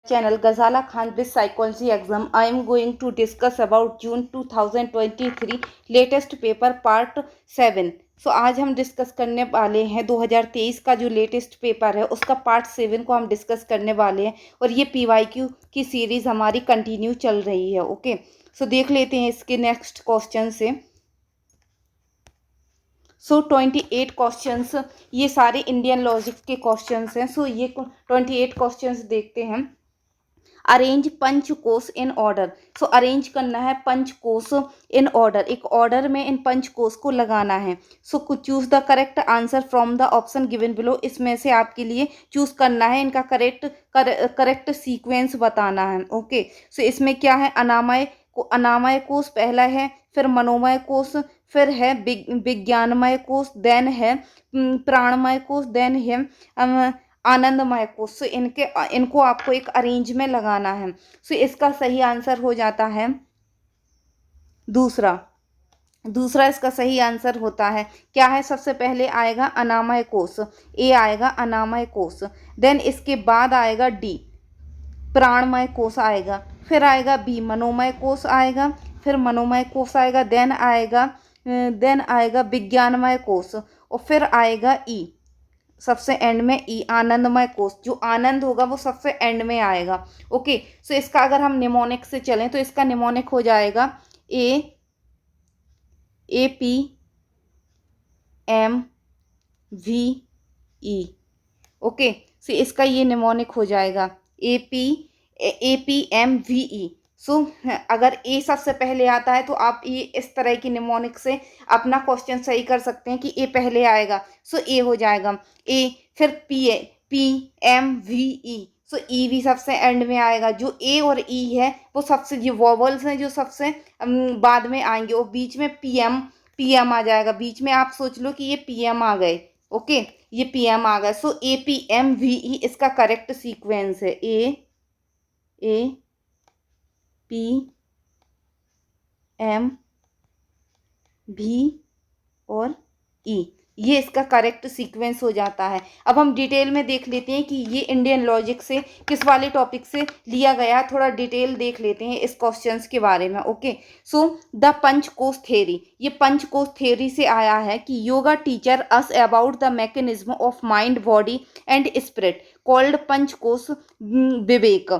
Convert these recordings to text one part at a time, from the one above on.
Channel Ghazala Khan this psychology exam. I am going to discuss about June 2023 latest paper part 7. सो आज हम discuss करने वाले हैं 2023 का जो लेटेस्ट पेपर है उसका पार्ट 7 को हम डिस्कस करने वाले हैं और ये PYQ की सीरीज़ हमारी कंटिन्यू चल रही है। ओके, सो देख लेते हैं इसके नेक्स्ट क्वेश्चन से। 28 क्वेश्चंस, ये सारे इंडियन लॉजिक के क्वेश्चंस हैं। सो ये 28 क्वेश्चंस देखते हैं। Arrange panchakosha in order. So arrange करना है पंचकोश इन ऑर्डर, एक ऑर्डर में इन पंचकोश को लगाना है। So choose the correct answer from the option given below. इसमें से आपके लिए चूज करना है, इनका करेक्ट सीक्वेंस बताना है। ओके, सो इसमें क्या है, अनामय कोश पहला है, फिर मनोमय कोश, फिर है विज्ञानमय कोश, देन है प्राणमय कोश, देन है आनंदमय कोश। सो इनको आपको एक अरेंज में लगाना है। सो इसका सही आंसर हो जाता है दूसरा इसका सही आंसर होता है, क्या है, सबसे पहले आएगा अनामय कोश, ए आएगा अनामय कोश, देन इसके बाद आएगा डी प्राणमय कोश आएगा, फिर आएगा बी मनोमय कोश आएगा, फिर मनोमय कोश आएगा, देन आएगा विज्ञानमय कोश, और फिर आएगा ई, सबसे एंड में ई आनंदमय कोश। जो आनंद होगा वो सबसे एंड में आएगा। ओके, सो इसका अगर हम निमोनिक से चलें तो इसका निमोनिक हो जाएगा APMVE। ओके, सो इसका ये निमोनिक हो जाएगा APMVE। सो अगर ए सबसे पहले आता है तो आप ये इस तरह की निमोनिक से अपना क्वेश्चन सही कर सकते हैं कि ए पहले आएगा। सो ए हो जाएगा ए, फिर PMVE। सो ई भी सबसे एंड में आएगा। जो ए और ई है वो सबसे, जो वॉवल्स हैं जो सबसे बाद में आएंगे, और बीच में PM आ जाएगा। बीच में आप सोच लो कि ये PM आ गए। ओके, ये PM आ गए। सो APMVE इसका करेक्ट सीक्वेंस है। APMV और ई, ये इसका करेक्ट सीक्वेंस हो जाता है। अब हम डिटेल में देख लेते हैं कि ये इंडियन लॉजिक से किस वाले टॉपिक से लिया गया है। थोड़ा डिटेल देख लेते हैं इस क्वेश्चंस के बारे में। Okay, so the panchakosha theory, ये पंचकोश थ्योरी से आया है कि yoga teacher us about the mechanism of mind body and spirit called panchakosha viveka,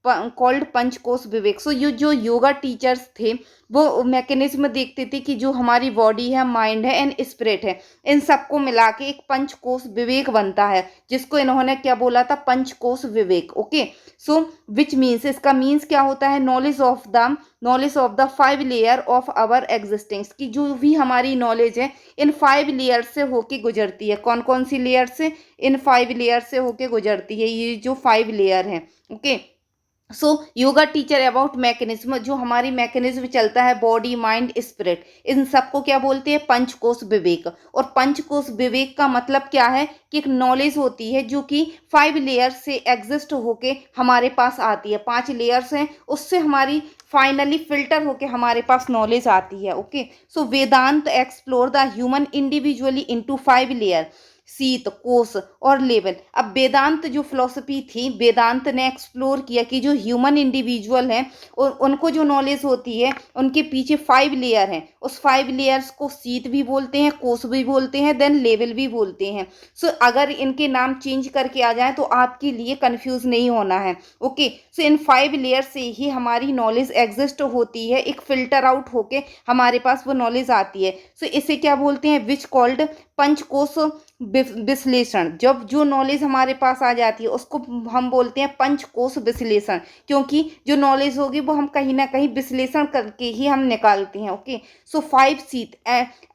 called panchakosha viveka. So ये जो योगा टीचर्स थे वो मैकेनिज्म देखते थे कि जो हमारी बॉडी है, माइंड है एंड स्पिरिट है, इन सबको मिला के एक पंचकोश विवेक बनता है, जिसको इन्होंने क्या बोला था, Panchakosha Viveka. Okay, so which means, इसका मीन्स क्या होता है, knowledge of the 5 layer of our existence, की जो भी हमारी नॉलेज है इन 5 लेयर से होके गुजरती है। कौन कौन सी लेयर से, इन 5 लेयर से होके गुजरती है ये जो 5 लेयर हैं। Okay, so yoga teacher about mechanism, जो हमारी मैकेनिज्म चलता है बॉडी माइंड स्पिरिट, इन सबको क्या बोलते हैं, पंचकोश विवेक। और पंचकोश विवेक का मतलब क्या है कि एक नॉलेज होती है जो कि 5 लेयर से एग्जिस्ट होके हमारे पास आती है। 5 लेयर्स हैं, उससे हमारी फाइनली फिल्टर होके हमारे पास नॉलेज आती है। Okay, so Vedanta explore the human individually into 5 layer, शीत, कोश और लेवल। अब वेदांत जो फिलोसफी थी, वेदांत ने एक्सप्लोर किया कि जो ह्यूमन इंडिविजुअल हैं और उनको जो नॉलेज होती है उनके पीछे 5 लेयर हैं। उस 5 लेयर्स को शीत भी बोलते हैं, कोश भी बोलते हैं, देन लेवल भी बोलते हैं। सो अगर इनके नाम चेंज करके आ जाए तो आपके लिए कंफ्यूज नहीं होना है। ओके, सो इन 5 लेयर से ही हमारी नॉलेज एग्जिस्ट होती है, एक फिल्टर आउट होके हमारे पास वो नॉलेज आती है। सो इसे क्या बोलते हैं, विच कॉल्ड पंचकोश विश्लेषण। जब जो नॉलेज हमारे पास आ जाती है उसको हम बोलते हैं पंचकोश विश्लेषण, क्योंकि जो नॉलेज होगी वो हम कहीं ना कहीं विश्लेषण करके ही हम निकालते हैं। Okay, so 5 sheath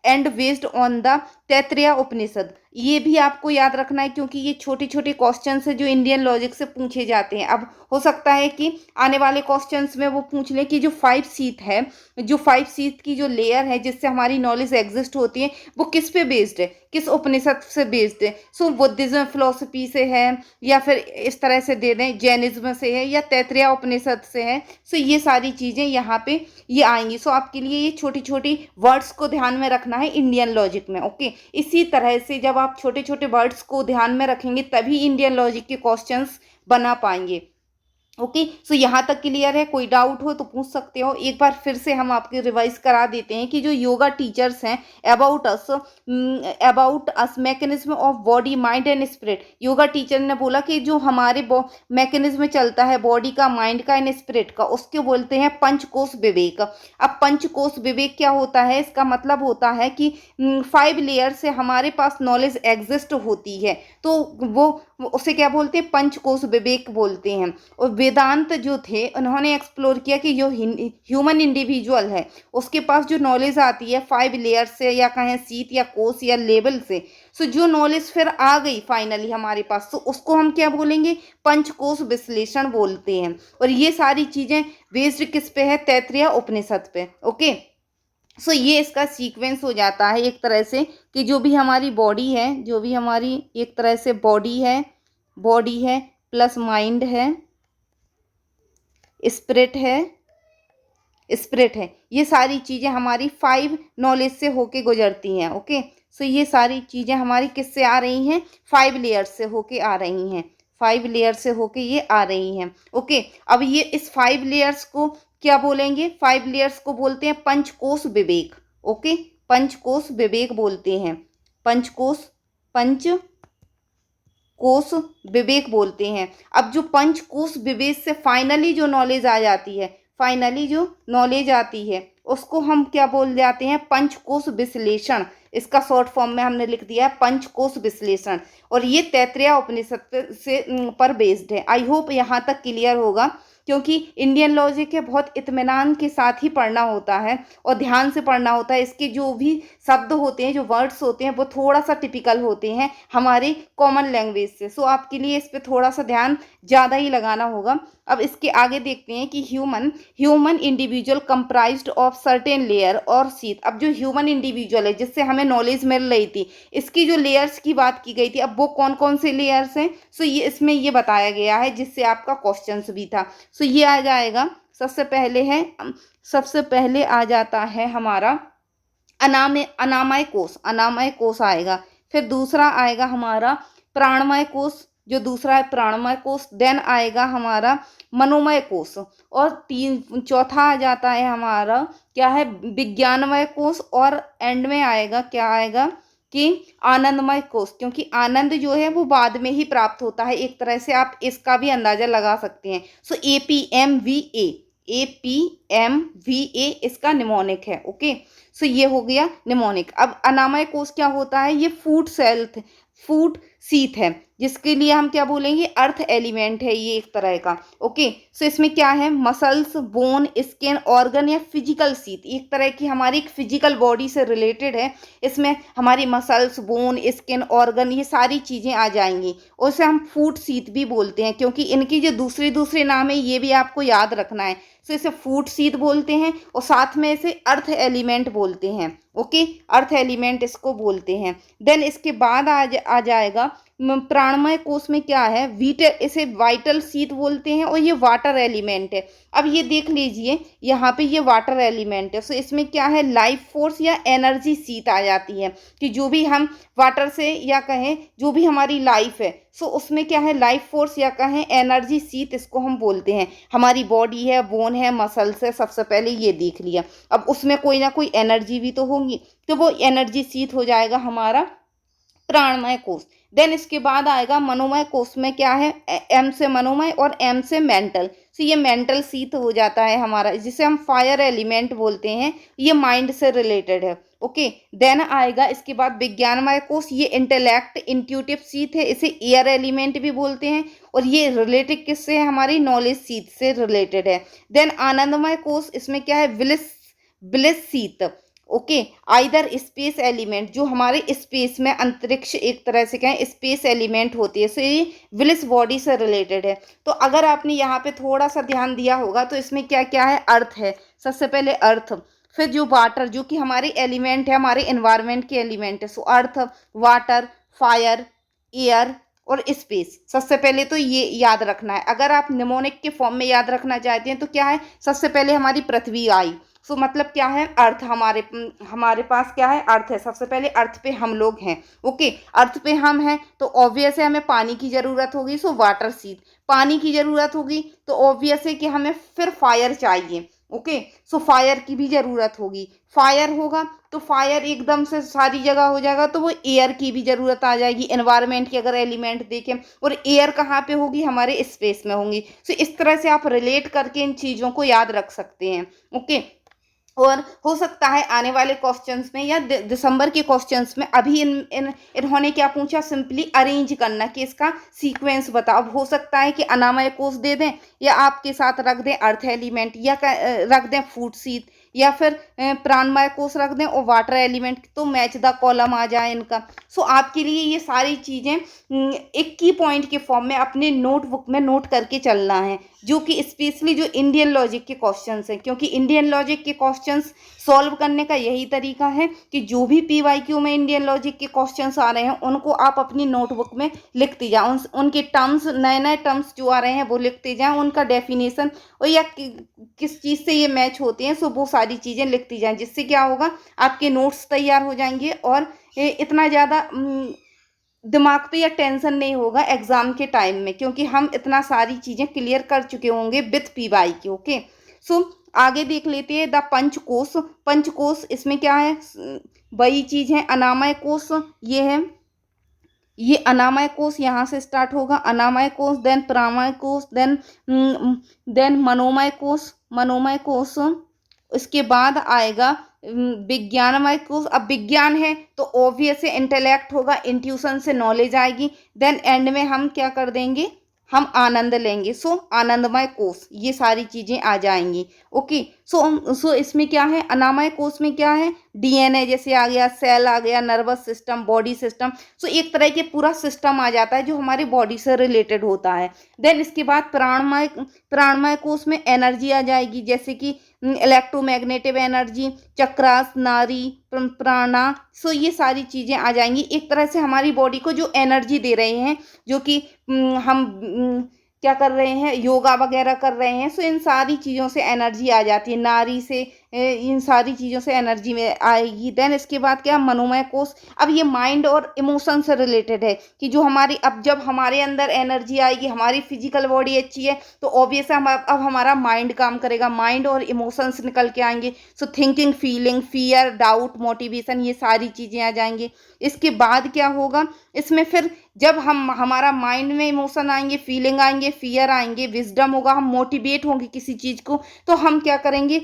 and based on the Taittiriya Upanishad, ये भी आपको याद रखना है क्योंकि ये छोटे छोटे क्वेश्चंस है जो इंडियन लॉजिक से पूछे जाते हैं। अब हो सकता है कि आने वाले क्वेश्चंस में वो पूछ लें कि जो 5 शीत है, जो 5 शीत की जो लेयर है जिससे हमारी नॉलेज एग्जिस्ट होती है, वो किस पे बेस्ड है, किस उपनिषद से बेस्ड है। सो बुद्धिज्म फिलोसफी से है, या फिर इस तरह से दे दें जैनिज्म से है, या तैत्तरीय उपनिषद से है। सो ये सारी चीज़ें यहाँ पे ये आएंगी। सो आपके लिए ये छोटी छोटी वर्ड्स को ध्यान में रखना है इंडियन लॉजिक में। ओके, इसी तरह से जब आप छोटे छोटे वर्ड्स को ध्यान में रखेंगे तभी इंडियन लॉजिक के क्वेश्चंस बना पाएंगे। ओके, सो यहाँ तक क्लियर है? कोई डाउट हो तो पूछ सकते हो। एक बार फिर से हम आपके रिवाइज करा देते हैं कि जो योगा टीचर्स हैं, about us mechanism of body mind and spirit. Yoga teacher ने बोला कि जो हमारे मैकेनिज्म चलता है बॉडी का, माइंड का एंड स्पिरिट का, उसके बोलते हैं पंचकोश विवेक। अब पंचकोश विवेक क्या होता है? इसका मतलब होता है कि 5 लेयर से हमारे पास नॉलेज एग्जिस्ट होती है, तो वो उसे क्या बोलते हैं? पंचकोश विवेक बोलते हैं। और वेदांत जो थे उन्होंने एक्सप्लोर किया कि जो ह्यूमन इंडिविजुअल है उसके पास जो नॉलेज आती है 5 लेयर से, या कहें सीट या कोस या लेवल से, सो जो नॉलेज फिर आ गई फाइनली हमारे पास, तो उसको हम क्या बोलेंगे? पंचकोश विश्लेषण बोलते हैं। और ये सारी चीज़ें बेस्ड किस पे है? तैत्तिरीय उपनिषद पे। ओके, सो ये इसका सीक्वेंस हो जाता है एक तरह से कि जो भी हमारी बॉडी है, जो भी हमारी एक तरह से बॉडी है प्लस माइंड है, स्पिरिट है, ये सारी चीज़ें हमारी 5 नॉलेज से होके गुजरती हैं। ओके, सो ये सारी चीज़ें हमारी किससे आ रही हैं? 5 लेयर से होके आ रही हैं, 5 लेयर से होके ये आ रही हैं। ओके, अब ये इस 5 लेयर्स को क्या बोलेंगे? 5 लेयर्स को बोलते हैं पंचकोश विवेक। ओके, पंचकोश विवेक बोलते हैं, पंच कोश विवेक बोलते हैं। अब जो पंचकोश विवेक से फाइनली जो नॉलेज आ जाती है, फाइनली जो नॉलेज आती है उसको हम क्या बोल जाते हैं? पंचकोश विश्लेषण। इसका शॉर्ट फॉर्म में हमने लिख दिया है पंचकोश विश्लेषण, और ये तैत्तिरीय उपनिषद से पर बेस्ड है। आई होप यहाँ तक क्लियर होगा, क्योंकि इंडियन लॉजिक है बहुत इत्मीनान के साथ ही पढ़ना होता है और ध्यान से पढ़ना होता है। इसके जो भी शब्द होते हैं, जो वर्ड्स होते हैं, वो थोड़ा सा टिपिकल होते हैं हमारे कॉमन लैंग्वेज से, सो आपके लिए इस पर थोड़ा सा ध्यान ज़्यादा ही लगाना होगा। अब इसके आगे देखते हैं कि human individual comprised of certain layer और सीट। अब जो ह्यूमन इंडिविजुअल है जिससे हमें नॉलेज मिल रही थी, इसकी जो लेयर्स की बात की गई थी, अब वो कौन कौन से लेयर्स हैं? सो ये इसमें ये बताया गया है, जिससे आपका क्वेश्चंस भी था। सो ये आ जाएगा, सबसे पहले आ जाता है हमारा अनामय कोश आएगा। फिर दूसरा आएगा हमारा प्राणमय कोश, जो दूसरा है प्राणमय कोश। देन आएगा हमारा मनोमय कोश, और चौथा आ जाता है हमारा क्या है? विज्ञानमय कोश। और एंड में आएगा क्या आएगा कि आनंदमय कोश, क्योंकि आनंद जो है वो बाद में ही प्राप्त होता है। एक तरह से आप इसका भी अंदाजा लगा सकते हैं। सो APMVA इसका निमोनिक है। ओके, सो ये हो गया निमोनिक। अब अनामय कोश क्या होता है? ये फूड सीथ है, जिसके लिए हम क्या बोलेंगे? अर्थ एलिमेंट है ये एक तरह का। ओके, सो इसमें क्या है? मसल्स, बोन, स्किन, ऑर्गन या फिजिकल सीथ, एक तरह की हमारी एक फिजिकल बॉडी से रिलेटेड है। इसमें हमारी मसल्स, बोन, स्किन, ऑर्गन, ये सारी चीज़ें आ जाएंगी। और इसे हम फूड सीथ भी बोलते हैं, क्योंकि इनकी जो दूसरे नाम है ये भी आपको याद रखना है। सो इसे फूड सीथ बोलते हैं, और साथ में इसे अर्थ एलिमेंट बोलते हैं। ओके, अर्थ एलिमेंट इसको बोलते हैं। देन इसके बाद आ जाएगा प्राणमय कोश में क्या है? इसे वाइटल सीथ बोलते हैं, और ये वाटर एलिमेंट है। अब ये देख लीजिए यहाँ पे ये वाटर एलिमेंट है, सो इसमें क्या है? लाइफ फोर्स या एनर्जी सीथ आ जाती है, कि जो भी हम वाटर से या कहें जो भी हमारी लाइफ है, सो उसमें क्या है? लाइफ फोर्स या कहें एनर्जी सीथ इसको हम बोलते हैं। हमारी बॉडी है, बोन है, मसल्स है, सबसे पहले ये देख लिया। अब उसमें कोई ना कोई एनर्जी भी तो होगी, तो वो एनर्जी सीथ हो जाएगा हमारा प्राणमय कोश। देन इसके बाद आएगा मनोमय कोश में क्या है? एम से मनोमय और एम से मेंटल। सो ये मेंटल सीथ हो जाता है हमारा, जिसे हम फायर एलिमेंट बोलते हैं। ये माइंड से रिलेटेड है। ओके, देन आएगा इसके बाद विज्ञानमय कोश, ये इंटेलेक्ट इंट्यूटिव सीथ है, इसे एयर एलिमेंट भी बोलते हैं, और ये रिलेटेड किससे है? हमारी नॉलेज सीथ से रिलेटेड है। देन आनंदमय कोश, इसमें क्या है? Bliss sheath. Okay, either space element, जो हमारे स्पेस में अंतरिक्ष एक तरह से कहें स्पेस एलिमेंट होती है, सो ये विलिस बॉडी से रिलेटेड है। तो अगर आपने यहाँ पे थोड़ा सा ध्यान दिया होगा तो इसमें क्या क्या है? अर्थ है, सबसे पहले अर्थ। फिर जो वाटर, जो कि हमारे एलिमेंट है, हमारे एनवायरनमेंट के एलिमेंट है, सो अर्थ, वाटर, फायर, एयर और स्पेस। सबसे पहले तो ये याद रखना है। अगर आप निमोनिक के फॉर्म में याद रखना चाहते हैं तो क्या है? सबसे पहले हमारी पृथ्वी आई, सो मतलब क्या है? अर्थ। हमारे पास क्या है? अर्थ है। सबसे पहले अर्थ पे हम लोग हैं। ओके, अर्थ पे हम हैं तो ऑब्वियस है हमें पानी की ज़रूरत होगी, सो वाटर सीथ। पानी की ज़रूरत होगी तो ऑब्वियस है कि हमें फिर फायर चाहिए। ओके, सो फायर की भी ज़रूरत होगी। फायर होगा तो फायर एकदम से सारी जगह हो जाएगा, तो वो एयर की भी ज़रूरत आ जाएगी। एनवायरनमेंट के अगर एलिमेंट देखें, और एयर कहाँ पे होगी, हमारे स्पेस में होंगी। सो इस तरह से आप रिलेट करके इन चीज़ों को याद रख सकते हैं। ओके, और हो सकता है आने वाले क्वेश्चंस में या दिसंबर के क्वेश्चंस में, अभी इन्होंने क्या पूछा, सिंपली अरेंज करना कि इसका सीक्वेंस बताओ। अब हो सकता है कि अनामय कोष दे दें, या आपके साथ रख दें अर्थ एलिमेंट, या रख दें फूड सीड, या फिर प्राणमय कोष रख दें और वाटर एलिमेंट, तो मैच द कॉलम आ जाए इनका। सो आपके लिए ये सारी चीज़ें एक की पॉइंट के फॉर्म में अपने नोटबुक में नोट करके चलना है, जो कि स्पेशली जो इंडियन लॉजिक के क्वेश्चंस हैं, क्योंकि इंडियन लॉजिक के क्वेश्चंस सॉल्व करने का यही तरीका है कि जो भी पीवाईक्यू में इंडियन लॉजिक के क्वेश्चंस आ रहे हैं उनको आप अपनी नोटबुक में लिखते जाओ। उनके टर्म्स, नए नए टर्म्स जो आ रहे हैं वो लिखते जाएं, उनका डेफिनेशन और या किस चीज़ से ये मैच होते हैं, सो वो सारी चीज़ें लिखती जाएं। जिससे क्या होगा, आपके नोट्स तैयार हो जाएंगे और इतना ज़्यादा दिमाग पे या टेंशन नहीं होगा एग्जाम के टाइम में, क्योंकि हम इतना सारी चीज़ें क्लियर कर चुके होंगे विथ पीवाईक्यू। ओके, सो आगे देख लेते हैं द पंचकोश। पंचकोश इसमें क्या है, वही चीज़ है। अनामय कोश ये है, ये अनामय कोश यहाँ से स्टार्ट होगा, अनामय कोश, देन प्राणमय कोश, देन मनोमय कोश, मनोमय कोश, उसके बाद आएगा विज्ञानमय कोश। अब विज्ञान है तो ऑब्वियस है इंटेलेक्ट होगा, इंट्यूशन से नॉलेज आएगी। देन एंड में हम क्या कर देंगे, हम आनंद लेंगे, सो आनंदमय कोश, ये सारी चीज़ें आ जाएंगी। ओके, सो इसमें क्या है, अनामय कोश में क्या है, डीएनए जैसे आ गया, सेल आ गया, नर्वस सिस्टम, बॉडी सिस्टम, सो एक तरह के पूरा सिस्टम आ जाता है जो हमारी बॉडी से रिलेटेड होता है। देन इसके बाद प्राणमय, प्राणमय कोश में एनर्जी आ जाएगी, जैसे कि इलेक्ट्रोमैग्नेटिव एनर्जी, चक्रास, नारी, प्राणा, सो ये सारी चीज़ें आ जाएंगी। एक तरह से हमारी बॉडी को जो एनर्जी दे रहे हैं, जो कि हम क्या कर रहे हैं, योगा वगैरह कर रहे हैं, सो इन सारी चीज़ों से एनर्जी आ जाती है। नारी से इन सारी चीज़ों से एनर्जी में आएगी। देन इसके बाद क्या, मनोमय कोश। अब ये माइंड और इमोशन से रिलेटेड है कि जो हमारी, अब जब हमारे अंदर एनर्जी आएगी, हमारी फिजिकल बॉडी अच्छी है, तो ऑब्वियस है अब हमारा माइंड काम करेगा, माइंड और इमोशंस निकल के आएंगे। सो thinking, feeling, fear, doubt, motivation, ये सारी चीज़ें आ जाएंगी। इसके बाद क्या होगा, इसमें फिर जब हमारा माइंड में इमोशन आएंगे, फीलिंग आएंगे, फियर आएंगे, विजडम होगा, हम मोटिवेट होंगे किसी चीज़ को, तो हम क्या करेंगे,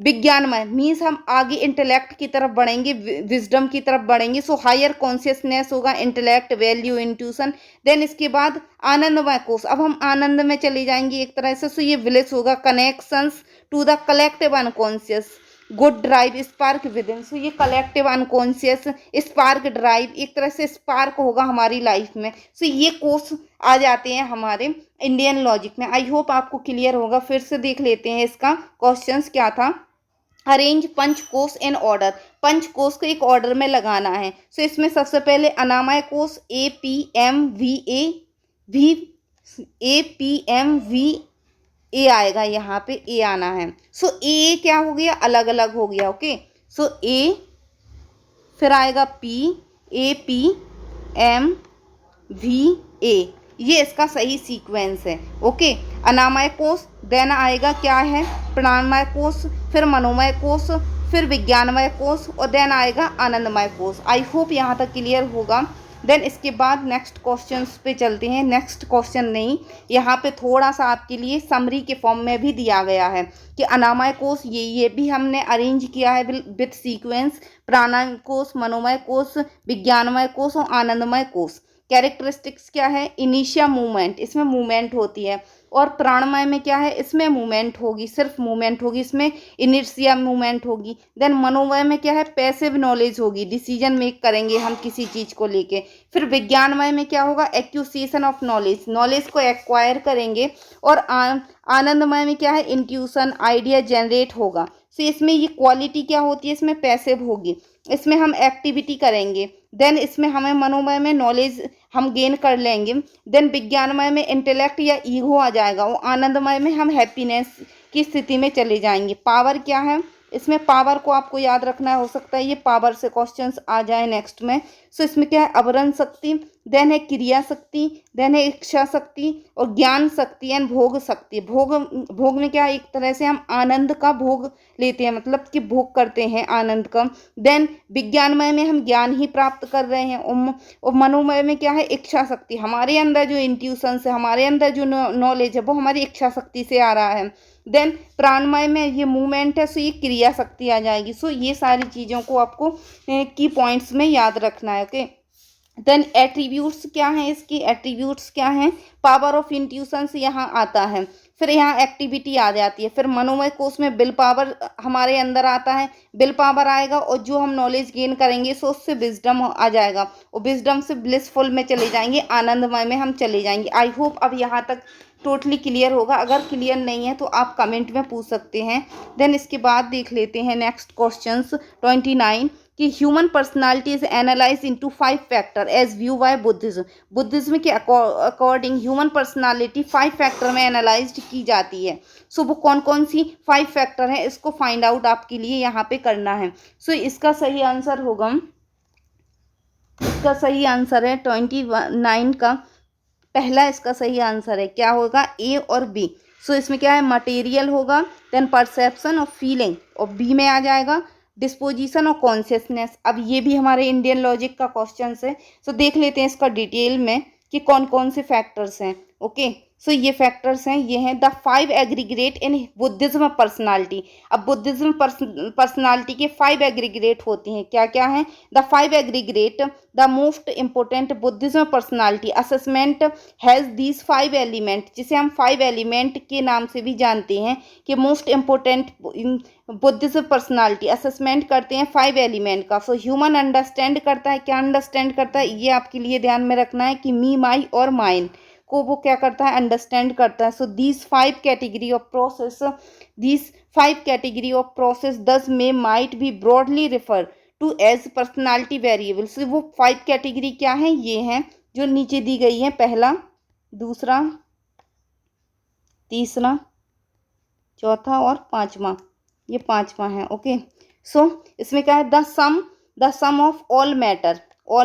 विज्ञानमय मीन्स हम आगे इंटेलेक्ट की तरफ बढ़ेंगे, विजडम की तरफ बढ़ेंगे। सो हायर कॉन्शियसनेस होगा, इंटेलेक्ट, वैल्यू, इंट्यूशन। देन इसके बाद आनंदमय कोश, अब हम आनंद में चले जाएंगे एक तरह से। सो ये विलेज होगा, connections to the collective unconscious, good drive, spark within. So ये कलेक्टिव अनकॉन्शियस, स्पार्क ड्राइव, एक तरह से स्पार्क होगा हमारी लाइफ में। सो ये कोर्स आ जाते हैं हमारे इंडियन लॉजिक में। आई होप आपको क्लियर होगा। फिर से देख लेते हैं इसका क्वेश्चंस क्या था। अरेंज पंच कोश इन ऑर्डर, पंच कोश को एक ऑर्डर में लगाना है। सो इसमें सबसे पहले अनामय कोश ए आएगा, यहाँ पे ए आना है। सो ए क्या हो गया, अलग अलग हो गया। ओके, सो ए, फिर आएगा P, A P M V A, ये इसका सही सीक्वेंस है। ओके, अनामय कोश, देन आएगा क्या है, प्राणमय कोश, फिर मनोमय कोश, फिर विज्ञानमय कोश, और देन आएगा आनंदमय कोश। आई होप यहाँ तक क्लियर होगा। देन इसके बाद नेक्स्ट क्वेश्चंस पे चलते हैं। नेक्स्ट क्वेश्चन नहीं, यहाँ पे थोड़ा सा आपके लिए समरी के फॉर्म में भी दिया गया है कि अनामय कोश ये भी हमने अरेंज किया है विथ सीक्वेंस, प्राणमय कोश, मनोमय कोश, विज्ञानमय कोश और आनंदमय कोश। कैरेक्टरिस्टिक्स क्या है, इनिशिया मूवमेंट, इसमें मूवमेंट होती है। और प्राणमय में क्या है, इसमें मूवमेंट होगी, सिर्फ मूवमेंट होगी, इसमें इनर्शिया मूवमेंट होगी। देन मनोमय में क्या है, पैसिव नॉलेज होगी, डिसीजन मेक करेंगे हम किसी चीज़ को लेके। फिर विज्ञानमय में क्या होगा, एक्यूसिएशन ऑफ नॉलेज, नॉलेज को एक्वायर करेंगे। और आनंदमय में क्या है, इंट्यूशन, आइडिया जनरेट होगा। सो इसमें ये क्वालिटी क्या होती है, इसमें पैसिव होगी, इसमें हम एक्टिविटी करेंगे। देन इसमें हमें मनोमय में नॉलेज हम गेन कर लेंगे। देन विज्ञानमय में इंटेलेक्ट या ईगो आ जाएगा, और आनंदमय में हम हैप्पीनेस की स्थिति में चले जाएंगे। पावर क्या है, इसमें पावर को आपको याद रखना है, हो सकता है ये पावर से क्वेश्चंस आ जाए नेक्स्ट में। सो इसमें क्या है, अवरण शक्ति, देन है क्रिया शक्ति, देन है इच्छा शक्ति और ज्ञान शक्ति एंड भोग शक्ति। भोग में क्या है, एक तरह से हम आनंद का भोग लेते हैं, मतलब कि भोग करते हैं आनंद का। देन विज्ञानमय में हम ज्ञान ही प्राप्त कर रहे हैं। और मनोमय में क्या है, इच्छा शक्ति, हमारे अंदर जो इंट्यूशन है, हमारे अंदर जो नॉलेज है वो हमारी इच्छा शक्ति से आ रहा है। देन प्राणमय में ये मूवमेंट है, सो ये क्रिया शक्ति आ जाएगी। सो ये सारी चीज़ों को आपको की पॉइंट्स में याद रखना है। ओके, देन एट्रीब्यूट्स क्या हैं, इसकी एट्रीब्यूट्स क्या हैं, पावर ऑफ इंट्यूशंस यहाँ आता है, फिर यहाँ एक्टिविटी आ जाती है, फिर मनोमय कोश में विल पावर हमारे अंदर आता है, विल पावर आएगा और जो हम नॉलेज गेन करेंगे सो उससे विजडम आ जाएगा और विजडम से ब्लिसफुल में चले जाएंगे, आनंदमय में हम चले जाएंगे। आई होप अब यहाँ तक टोटली क्लियर होगा। अगर क्लियर नहीं है तो आप कमेंट में पूछ सकते हैं। देन इसके बाद देख लेते हैं नेक्स्ट क्वेश्चंस 29 कि human personality is analyse into 5 factor as view by Buddhism. Buddhism के अकॉर्डिंग ह्यूमन पर्सनालिटी 5 फैक्टर में एनालाइज की जाती है। सो वो कौन कौन सी 5 फैक्टर है, इसको फाइंड आउट आपके लिए यहाँ पे करना है। सो इसका सही आंसर होगा, इसका सही आंसर है 29 का पहला, इसका सही आंसर है क्या होगा, ए और बी। सो इसमें क्या है, मटेरियल होगा, देन परसेप्शन और फीलिंग, और बी में आ जाएगा डिस्पोजिशन और कॉन्शियसनेस। अब ये भी हमारे इंडियन लॉजिक का क्वेश्चन है। सो देख लेते हैं इसका डिटेल में कि कौन कौन से फैक्टर्स हैं। ओके, सो ये फैक्टर्स हैं, ये हैं द 5 एग्रीग्रेट इन बुद्धिज्म पर्सनालिटी। अब बुद्धिज्म पर्सनालिटी के 5 एग्रीग्रेट होती हैं, क्या क्या हैं, the 5 एग्रीग्रेट, the most important Buddhism personality assessment has these 5 element, जिसे हम 5 एलिमेंट के नाम से भी जानते हैं कि most important Buddhism personality assessment करते हैं 5 एलिमेंट का। सो ह्यूमन अंडरस्टैंड करता है, क्या अंडरस्टैंड करता है, ये आपके लिए ध्यान में रखना है कि मी, माई और माइन को वो क्या करता है, अंडरस्टैंड करता है। So these 5 category of process, these 5 category of process thus may might be broadly refer to as personality variables. वो 5 कैटेगरी क्या हैं, ये हैं जो नीचे दी गई हैं, पहला, दूसरा, तीसरा, चौथा और पांचवा, ये पांचवा है। ओके, सो इसमें क्या है, the sum of all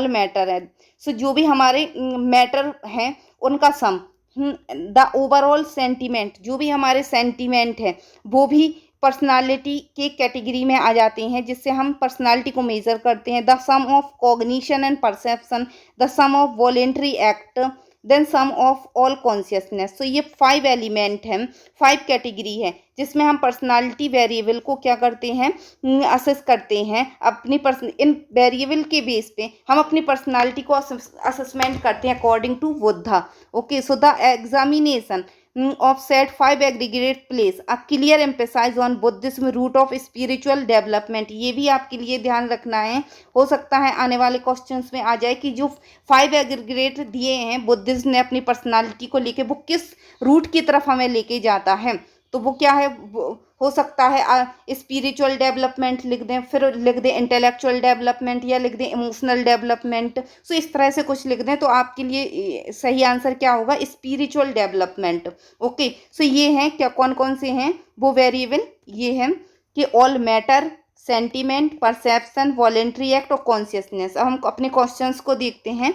matter है। सो जो भी हमारे मैटर हैं उनका सम, द ओवरऑल सेंटीमेंट, जो भी हमारे सेंटीमेंट है वो भी पर्सनालिटी के कैटेगरी में आ जाते हैं, जिससे हम पर्सनालिटी को मेजर करते हैं। The sum of cognition and perception, the sum of voluntary act, then sum of all consciousness. So ये 5 एलिमेंट हैं, 5 कैटेगरी है जिसमें हम पर्सनालिटी वेरिएबल को क्या करते हैं, असेस करते हैं। अपनी इन वेरिएबल के बेस पे हम अपनी पर्सनालिटी को असेसमेंट करते हैं according to Buddha. Okay, so the examination of said 5 aggregate place a clear emphasis on Buddhism root of spiritual development। ये भी आपके लिए ध्यान रखना है, हो सकता है आने वाले क्वेश्चंस में आ जाए कि जो 5 एग्रीग्रेट दिए हैं बुद्धिज्म ने अपनी पर्सनालिटी को लेके, वो किस रूट की तरफ हमें लेके जाता है। तो वो क्या है, हो सकता है स्पिरिचुअल डेवलपमेंट लिख दें, फिर लिख दें इंटेलेक्चुअल डेवलपमेंट, या लिख दें इमोशनल डेवलपमेंट। सो इस तरह से कुछ लिख दें तो आपके लिए सही आंसर क्या होगा, स्पिरिचुअल डेवलपमेंट। ओके, सो ये हैं क्या, कौन कौन से हैं वो वेरिएबल, ये हैं कि all matter, sentiment, perception, voluntary act और कॉन्शियसनेस। अब हम अपने क्वेश्चंस को देखते हैं।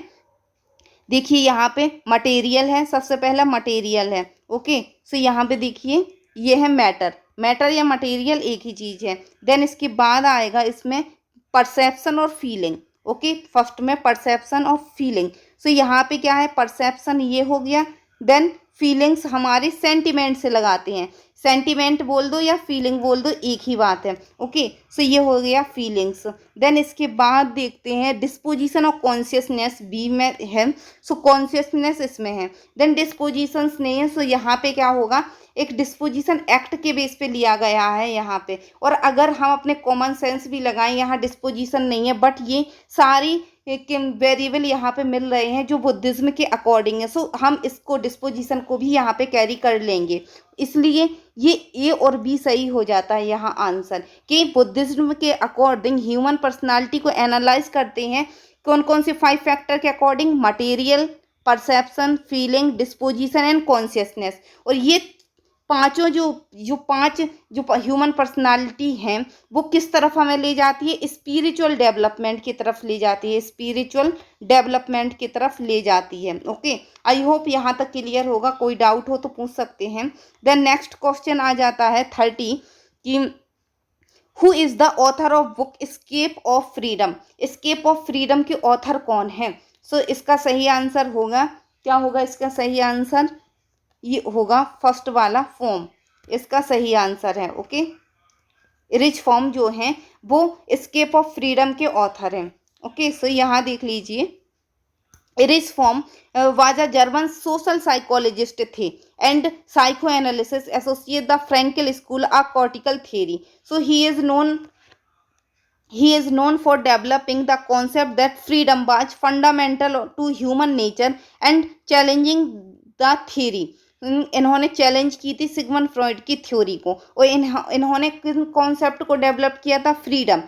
देखिए यहाँ पे मटेरियल है, सबसे पहला मटेरियल है। ओके, सो यहाँ पे देखिए ये है मैटर या मटेरियल एक ही चीज़ है। देन इसके बाद आएगा इसमें परसेप्शन और फीलिंग। ओके, फर्स्ट में परसेप्शन और फीलिंग। सो यहाँ पे क्या है, परसेप्शन ये हो गया, देन फीलिंग्स हमारे सेंटिमेंट से लगाते हैं, सेंटिमेंट बोल दो या फीलिंग बोल दो, एक ही बात है। ओके, सो ये हो गया फीलिंग्स। देन इसके बाद देखते हैं डिस्पोजिशन ऑफ कॉन्शियसनेस, बी में है, सो कॉन्शियसनेस इसमें है। देन डिस्पोजिशंस नहीं है, सो यहाँ पे क्या होगा, एक डिस्पोजिशन एक्ट के बेस पे लिया गया है यहाँ पे। और अगर हम अपने कॉमन सेंस भी लगाएं, यहाँ डिस्पोजिशन नहीं है, बट ये सारी वेरिएबल यहाँ पे मिल रहे हैं जो बुद्धिज्म के अकॉर्डिंग है। सो हम इसको डिस्पोजिशन को भी यहाँ पे कैरी कर लेंगे, इसलिए ये ए और बी सही हो जाता है यहाँ आंसर, कि बुद्धिज्म के अकॉर्डिंग ह्यूमन पर्सनालिटी को एनालाइज करते हैं कौन कौन से 5 फैक्टर के according, material, perception, feeling, disposition and consciousness. और ये पांचों जो जो पांच जो ह्यूमन पर्सनालिटी हैं वो किस तरफ हमें ले जाती है, स्पिरिचुअल डेवलपमेंट की तरफ ले जाती है, स्पिरिचुअल डेवलपमेंट की तरफ ले जाती है। ओके, आई होप यहाँ तक क्लियर होगा। कोई डाउट हो तो पूछ सकते हैं। देन नेक्स्ट क्वेश्चन आ जाता है 30 कि who is the author of book escape of freedom. Escape of freedom के ऑथर कौन है? सो इसका सही आंसर होगा, क्या होगा इसका सही आंसर? ये होगा फर्स्ट वाला फॉर्म, इसका सही आंसर है। ओके, रिच फॉर्म जो है वो स्केप ऑफ फ्रीडम के ऑथर हैं। ओके, सो यहाँ देख लीजिए, Erich Fromm was a German social psychologist थे and psychoanalysis associate the Frankfurt school of critical theory. So he is known for developing the concept that freedom was fundamental to human nature and challenging the theory। इन्होंने challenge की थी Sigmund Freud की theory को, और इन्होंने किन concept को develop किया था? Freedom.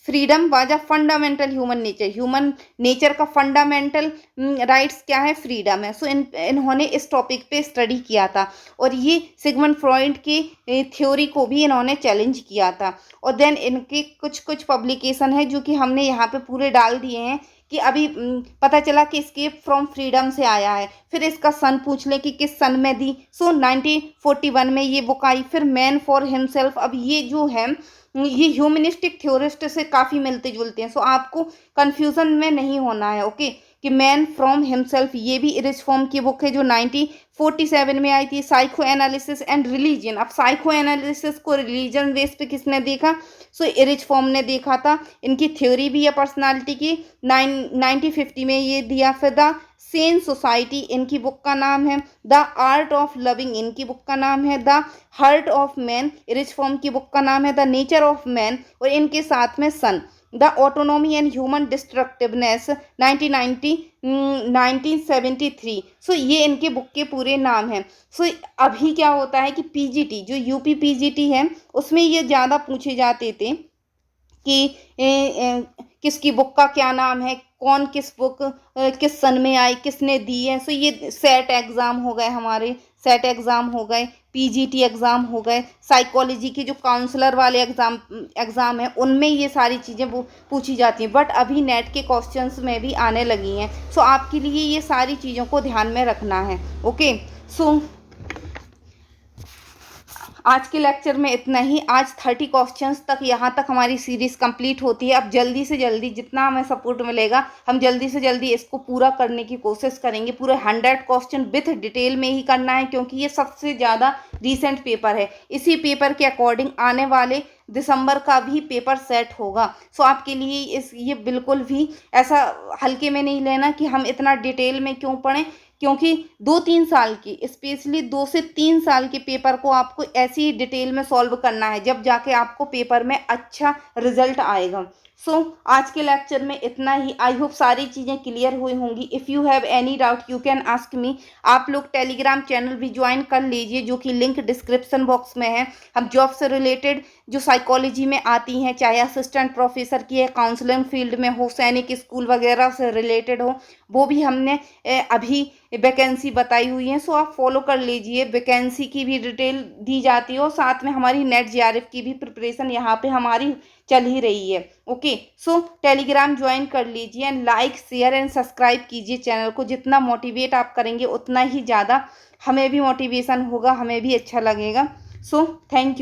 Freedom was a fundamental human nature का फंडामेंटल राइट्स क्या है? फ्रीडम है। सो इन्होंने इस टॉपिक पे स्टडी किया था, और ये सिगमंड फ्रॉइड की थ्योरी को भी इन्होंने चैलेंज किया था। और देन इनके कुछ कुछ पब्लिकेशन है जो कि हमने यहाँ पे पूरे डाल दिए हैं कि अभी पता चला कि स्केप फ्रॉम फ्रीडम से आया है। फिर इसका सन पूछ ले कि किस सन में दी। सो 1941 में ये बुक आई। फिर मैन फॉर हिमसेल्फ, अब ये जो है ये ह्यूमनिस्टिक थ्योरिस्ट से काफ़ी मिलते जुलते हैं। सो आपको कन्फ्यूज़न में नहीं होना है। ओके, कि मैन फ्रॉम हिमसेल्फ ये भी रिच फॉर्म की बुक है जो 1947 में आई थी। साइको एनालिसिस एंड रिलीजन, अब साइको एनालिसिस को रिलीजन बेस पे किसने देखा? सो रिच फॉर्म ने देखा था। इनकी थ्योरी भी है पर्सनालिटी की, 1950 में ये दिया। फिर द सेन सोसाइटी इनकी बुक का नाम है। द आर्ट ऑफ लविंग इनकी बुक का नाम है। The heart of man rich form की बुक का नाम है। द नेचर ऑफ मैन, और इनके साथ में सन। The autonomy and human destructiveness 1973। सो ये इनके बुक के पूरे नाम हैं। सो अभी क्या होता है कि पीजीटी जो यूपी पीजीटी है उसमें ये ज़्यादा पूछे जाते थे कि किसकी बुक का क्या नाम है, कौन किस बुक किस सन में आई, किसने दी है। सो ये सेट एग्ज़ाम हो गए हमारे, सेट एग्ज़ाम हो गए, पीजीटी एग्ज़ाम हो गए, साइकोलॉजी के जो काउंसलर वाले एग्ज़ाम है उनमें ये सारी चीज़ें पूछी जाती हैं। बट अभी नेट के क्वेश्चंस में भी आने लगी हैं। सो आपके लिए ये सारी चीज़ों को ध्यान में रखना है। ओके, सो आज के लेक्चर में इतना ही। आज 30 क्वेश्चंस तक, यहाँ तक हमारी सीरीज़ कंप्लीट होती है। अब जल्दी से जल्दी जितना हमें सपोर्ट मिलेगा हम जल्दी से जल्दी इसको पूरा करने की कोशिश करेंगे। पूरे 100 क्वेश्चन विथ डिटेल में ही करना है, क्योंकि ये सबसे ज़्यादा रीसेंट पेपर है। इसी पेपर के अकॉर्डिंग आने वाले दिसंबर का भी पेपर सेट होगा। सो आपके लिए ये बिल्कुल भी ऐसा हल्के में नहीं लेना कि हम इतना डिटेल में क्यों पढ़ें, क्योंकि 2-3 साल की, स्पेशली 2 से 3 साल के पेपर को आपको ऐसी ही डिटेल में सॉल्व करना है, जब जाके आपको पेपर में अच्छा रिजल्ट आएगा। सो आज के लेक्चर में इतना ही। आई होप सारी चीज़ें क्लियर हुई होंगी। If you have any doubt you can ask me. आप लोग टेलीग्राम चैनल भी ज्वाइन कर लीजिए, जो कि लिंक डिस्क्रिप्शन बॉक्स में है। हम जॉब से रिलेटेड जो साइकोलॉजी में आती हैं, चाहे असिस्टेंट प्रोफेसर की है, काउंसलिंग फील्ड में हो, सैनिक स्कूल वगैरह से रिलेटेड हो, वो भी हमने अभी वैकेंसी बताई हुई है। सो आप फॉलो कर लीजिए। वैकेंसी की भी डिटेल दी जाती है, और साथ में हमारी नेट जेआरएफ की भी प्रिपरेशन यहाँ पे हमारी चल ही रही है। ओके, सो टेलीग्राम ज्वाइन कर लीजिए and like share and subscribe कीजिए चैनल को। जितना मोटिवेट आप करेंगे उतना ही ज़्यादा हमें भी मोटिवेशन होगा, हमें भी अच्छा लगेगा। So thank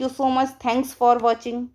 you so much, thanks for watching.